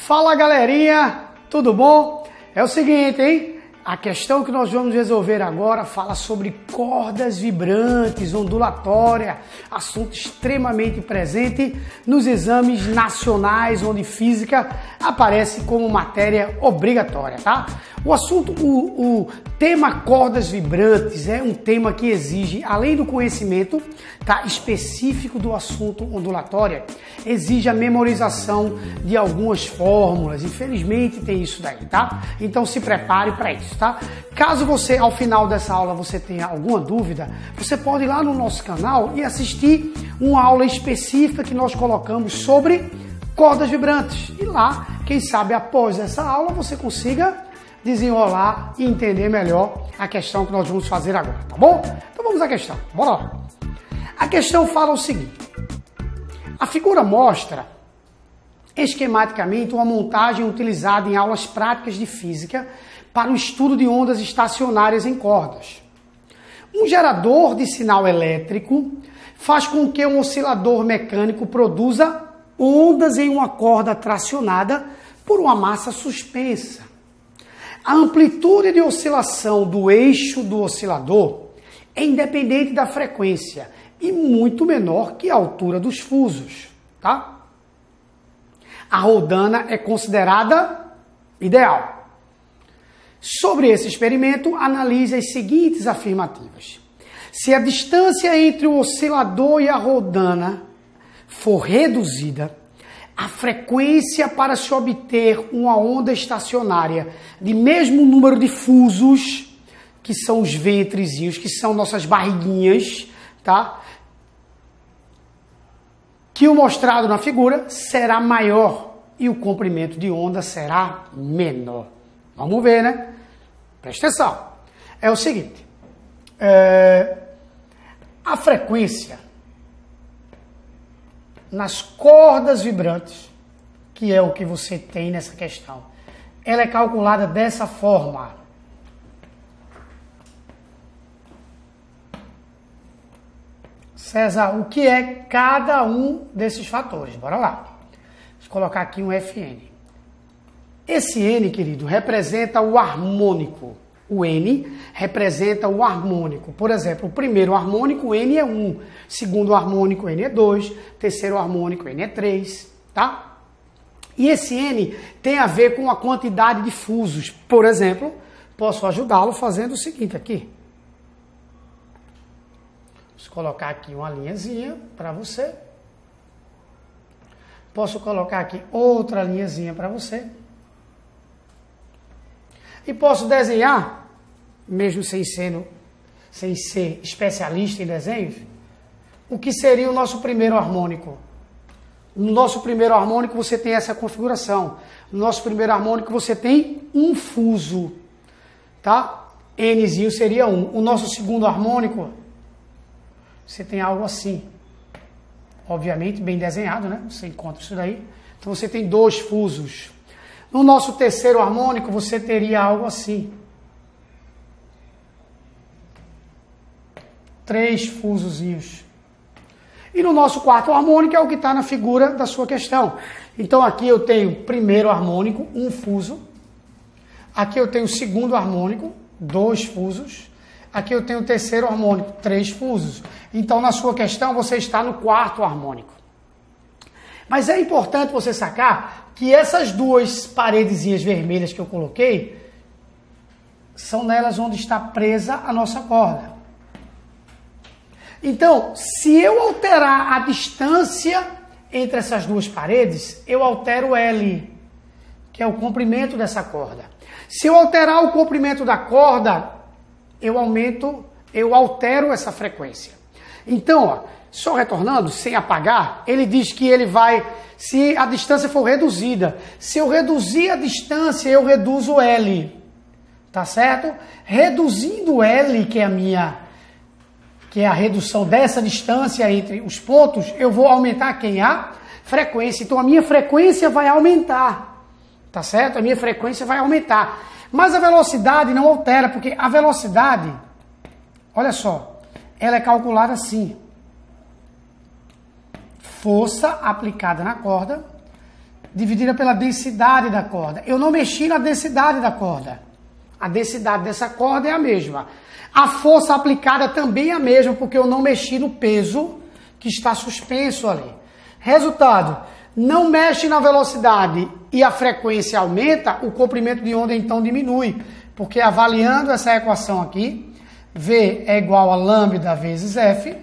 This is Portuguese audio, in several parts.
Fala galerinha, tudo bom? É o seguinte, hein? A questão que nós vamos resolver agora fala sobre cordas vibrantes, ondulatória, assunto extremamente presente nos exames nacionais, onde física aparece como matéria obrigatória, tá? O tema cordas vibrantes é um tema que exige, além do conhecimento, tá, específico do assunto ondulatória, exige a memorização de algumas fórmulas. Infelizmente tem isso daí, tá? Então se prepare para isso, tá? Caso você, ao final dessa aula, você tenha alguma dúvida, você pode ir lá no nosso canal e assistir uma aula específica que nós colocamos sobre cordas vibrantes. E lá, quem sabe após essa aula, você consiga desenrolar e entender melhor a questão que nós vamos fazer agora, tá bom? Então vamos à questão, bora lá. A questão fala o seguinte: a figura mostra esquematicamente uma montagem utilizada em aulas práticas de física para o estudo de ondas estacionárias em cordas. Um gerador de sinal elétrico faz com que um oscilador mecânico produza ondas em uma corda tracionada por uma massa suspensa. A amplitude de oscilação do eixo do oscilador é independente da frequência e muito menor que a altura dos fusos, tá? A rodana é considerada ideal. Sobre esse experimento, analise as seguintes afirmativas. Se a distância entre o oscilador e a rodana for reduzida, a frequência para se obter uma onda estacionária de mesmo número de fusos, que são os ventrezinhos, que são nossas barriguinhas, tá? Que o mostrado na figura será maior e o comprimento de onda será menor. Vamos ver, né? Presta atenção. É o seguinte. A frequência nas cordas vibrantes, que é o que você tem nessa questão, ela é calculada dessa forma. César, o que é cada um desses fatores? Bora lá. Vou colocar aqui um Fn. Esse N, querido, representa o harmônico. O N representa o harmônico. Por exemplo, o primeiro harmônico, N é 1. Segundo harmônico, N é 2. Terceiro harmônico, N é 3. Tá? E esse N tem a ver com a quantidade de fusos. Por exemplo, posso ajudá-lo fazendo o seguinte aqui. Vou colocar aqui uma linhazinha para você. Posso colocar aqui outra linhazinha para você. E posso desenhar, mesmo sem ser especialista em desenhos, o que seria o nosso primeiro harmônico. No nosso primeiro harmônico você tem essa configuração. No nosso primeiro harmônico você tem um fuso, tá? Nzinho seria 1. O nosso segundo harmônico, você tem algo assim. Obviamente bem desenhado, né? Você encontra isso daí. Então você tem 2 fusos. No nosso terceiro harmônico, você teria algo assim. 3 fusozinhos. E no nosso quarto harmônico é o que está na figura da sua questão. Então aqui eu tenho primeiro harmônico, 1 fuso. Aqui eu tenho segundo harmônico, 2 fusos. Aqui eu tenho terceiro harmônico, 3 fusos. Então na sua questão você está no quarto harmônico. Mas é importante você sacar que essas 2 paredezinhas vermelhas que eu coloquei são nelas onde está presa a nossa corda. Então, se eu alterar a distância entre essas 2 paredes, eu altero L, que é o comprimento dessa corda. Se eu alterar o comprimento da corda, eu altero essa frequência. Então, ó, só retornando, sem apagar, ele diz que ele vai, se a distância for reduzida, se eu reduzir a distância, eu reduzo L, tá certo? Reduzindo L, que é a redução dessa distância entre os pontos, eu vou aumentar quem? A frequência. Então a minha frequência vai aumentar, tá certo? A minha frequência vai aumentar. Mas a velocidade não altera, porque a velocidade, olha só, ela é calculada assim. Força aplicada na corda dividida pela densidade da corda. Eu não mexi na densidade da corda. A densidade dessa corda é a mesma. A força aplicada também é a mesma, porque eu não mexi no peso que está suspenso ali. Resultado, não mexe na velocidade e a frequência aumenta, o comprimento de onda então diminui. Porque avaliando essa equação aqui, V é igual a lambda vezes F,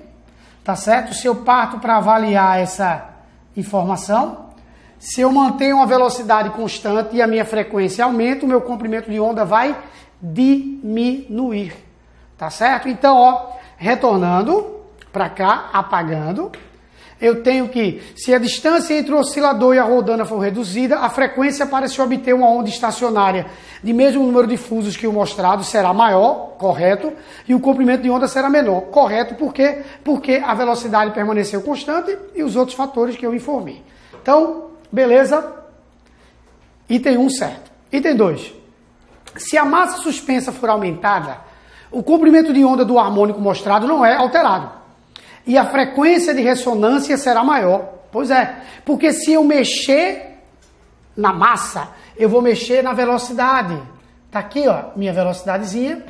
tá certo? Se eu parto para avaliar essa informação, se eu mantenho uma velocidade constante e a minha frequência aumenta, o meu comprimento de onda vai diminuir, tá certo? Então, ó, retornando para cá, apagando, eu tenho que, se a distância entre o oscilador e a rodana for reduzida, a frequência para se obter uma onda estacionária de mesmo número de fusos que o mostrado será maior, correto, e o comprimento de onda será menor, correto, porque a velocidade permaneceu constante e os outros fatores que eu informei. Então, beleza? Item 1 certo. Item 2. Se a massa suspensa for aumentada, o comprimento de onda do harmônico mostrado não é alterado. E a frequência de ressonância será maior. Pois é, porque se eu mexer na massa, eu vou mexer na velocidade. Tá aqui, ó, minha velocidadezinha,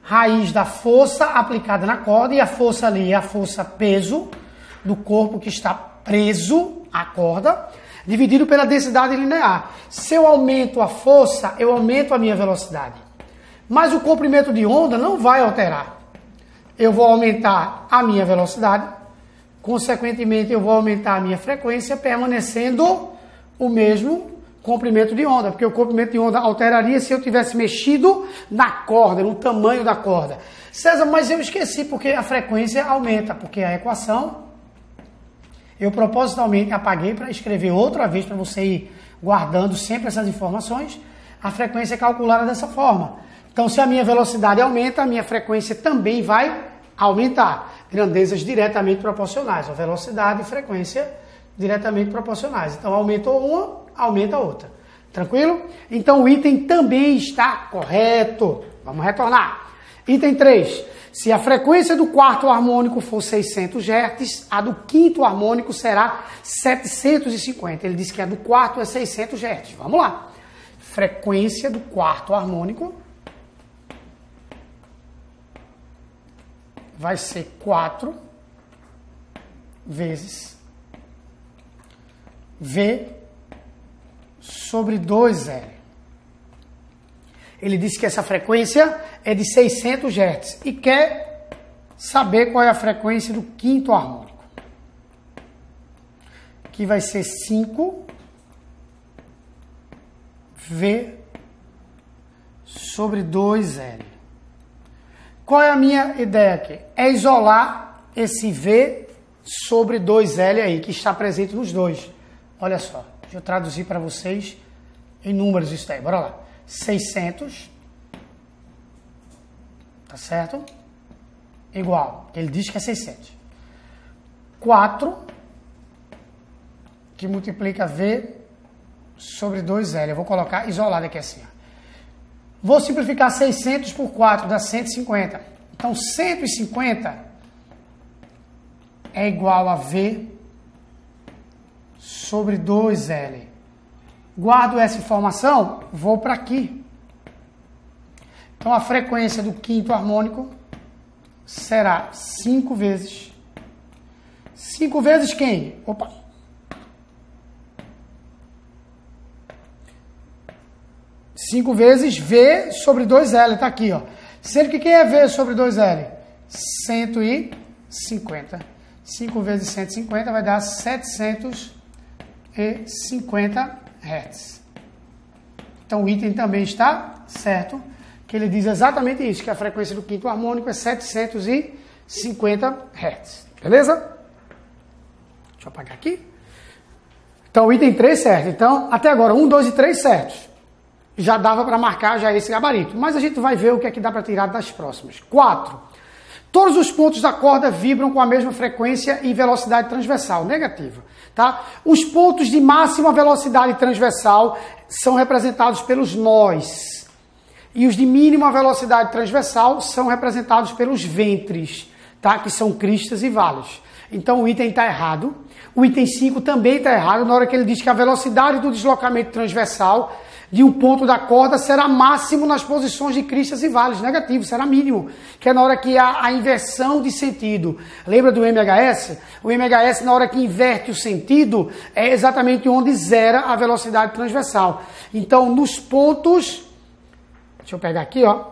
raiz da força aplicada na corda, e a força ali é a força peso do corpo que está preso à corda, dividido pela densidade linear. Se eu aumento a força, eu aumento a minha velocidade. Mas o comprimento de onda não vai alterar. Eu vou aumentar a minha velocidade, consequentemente eu vou aumentar a minha frequência, permanecendo o mesmo comprimento de onda, porque o comprimento de onda alteraria se eu tivesse mexido na corda, no tamanho da corda. César, mas eu esqueci, porque a frequência aumenta, porque a equação eu propositalmente apaguei para escrever outra vez, para você ir guardando sempre essas informações. A frequência é calculada dessa forma. Então, se a minha velocidade aumenta, a minha frequência também vai aumentar. Grandezas diretamente proporcionais. A velocidade e frequência diretamente proporcionais. Então, aumentou uma, aumenta a outra. Tranquilo? Então, o item também está correto. Vamos retornar. Item 3. Se a frequência do quarto harmônico for 600 Hz, a do quinto harmônico será 750. Ele disse que a do quarto é 600 Hz. Vamos lá. Frequência do quarto harmônico vai ser 4 vezes V sobre 2L. Ele disse que essa frequência é de 600 Hz e quer saber qual é a frequência do quinto harmônico. Que vai ser 5 V sobre 2L. Qual é a minha ideia aqui? É isolar esse V sobre 2L aí, que está presente nos dois. Olha só, deixa eu traduzir para vocês em números isso aí. Bora lá. 600, tá certo? Igual, ele diz que é 600. 4, que multiplica V sobre 2L. Eu vou colocar isolado aqui assim, ó. Vou simplificar 600 por 4, dá 150. Então, 150 é igual a V sobre 2L. Guardo essa informação, vou para aqui. Então, a frequência do quinto harmônico será 5 vezes. 5 vezes quem? Opa! 5 vezes V sobre 2L, tá aqui, ó. Sendo que quem é V sobre 2L? 150. 5 vezes 150 vai dar 750 Hz. Então o item também está certo, que ele diz exatamente isso, que a frequência do quinto harmônico é 750 Hz. Beleza? Deixa eu apagar aqui. Então o item 3 certo. Então, até agora, 1, 2 e 3 certos. Já dava para marcar já esse gabarito. Mas a gente vai ver o que é que dá para tirar das próximas. 4. Todos os pontos da corda vibram com a mesma frequência e velocidade transversal. Negativa. Tá? Os pontos de máxima velocidade transversal são representados pelos nós. E os de mínima velocidade transversal são representados pelos ventres. tá? Que são cristas e vales. Então o item está errado. O item 5 também está errado na hora que ele diz que a velocidade do deslocamento transversal de um ponto da corda será máximo nas posições de cristas e vales. Negativo, será mínimo. Que é na hora que há a inversão de sentido. Lembra do MHS? O MHS, na hora que inverte o sentido, é exatamente onde zera a velocidade transversal. Então, nos pontos... Deixa eu pegar aqui, ó.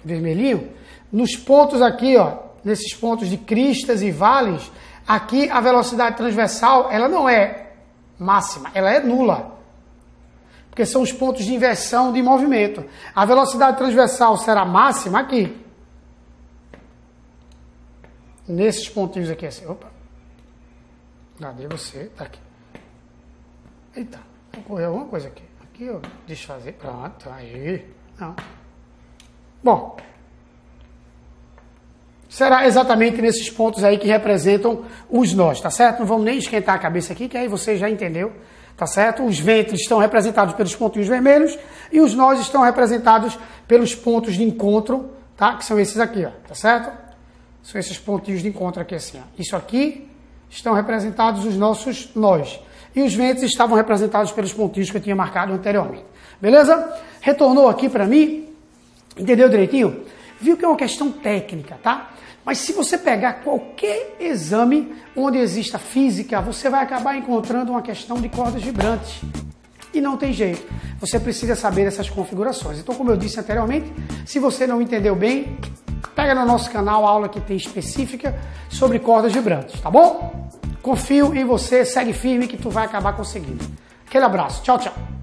Vermelhinho. Nos pontos aqui, ó. Nesses pontos de cristas e vales, aqui a velocidade transversal, ela não é máxima, ela é nula. Porque são os pontos de inversão de movimento. A velocidade transversal será máxima aqui. Nesses pontinhos aqui, assim. Opa. Cadê você? Tá aqui. Eita, ocorreu alguma coisa aqui. Aqui eu desfazer. Pronto, aí. Não. Bom. Será exatamente nesses pontos aí que representam os nós, tá certo? Não vamos nem esquentar a cabeça aqui, que aí você já entendeu, tá certo? Os ventres estão representados pelos pontinhos vermelhos e os nós estão representados pelos pontos de encontro, tá? Que são esses aqui, ó, tá certo? São esses pontinhos de encontro aqui assim, ó. Isso aqui estão representados os nossos nós. E os ventres estavam representados pelos pontinhos que eu tinha marcado anteriormente. Beleza? Retornou aqui para mim? Entendeu direitinho? Viu que é uma questão técnica, tá? Mas se você pegar qualquer exame onde exista física, você vai acabar encontrando uma questão de cordas vibrantes. E não tem jeito. Você precisa saber essas configurações. Então, como eu disse anteriormente, se você não entendeu bem, pega no nosso canal a aula que tem específica sobre cordas vibrantes, tá bom? Confio em você, segue firme que tu vai acabar conseguindo. Aquele abraço. Tchau, tchau.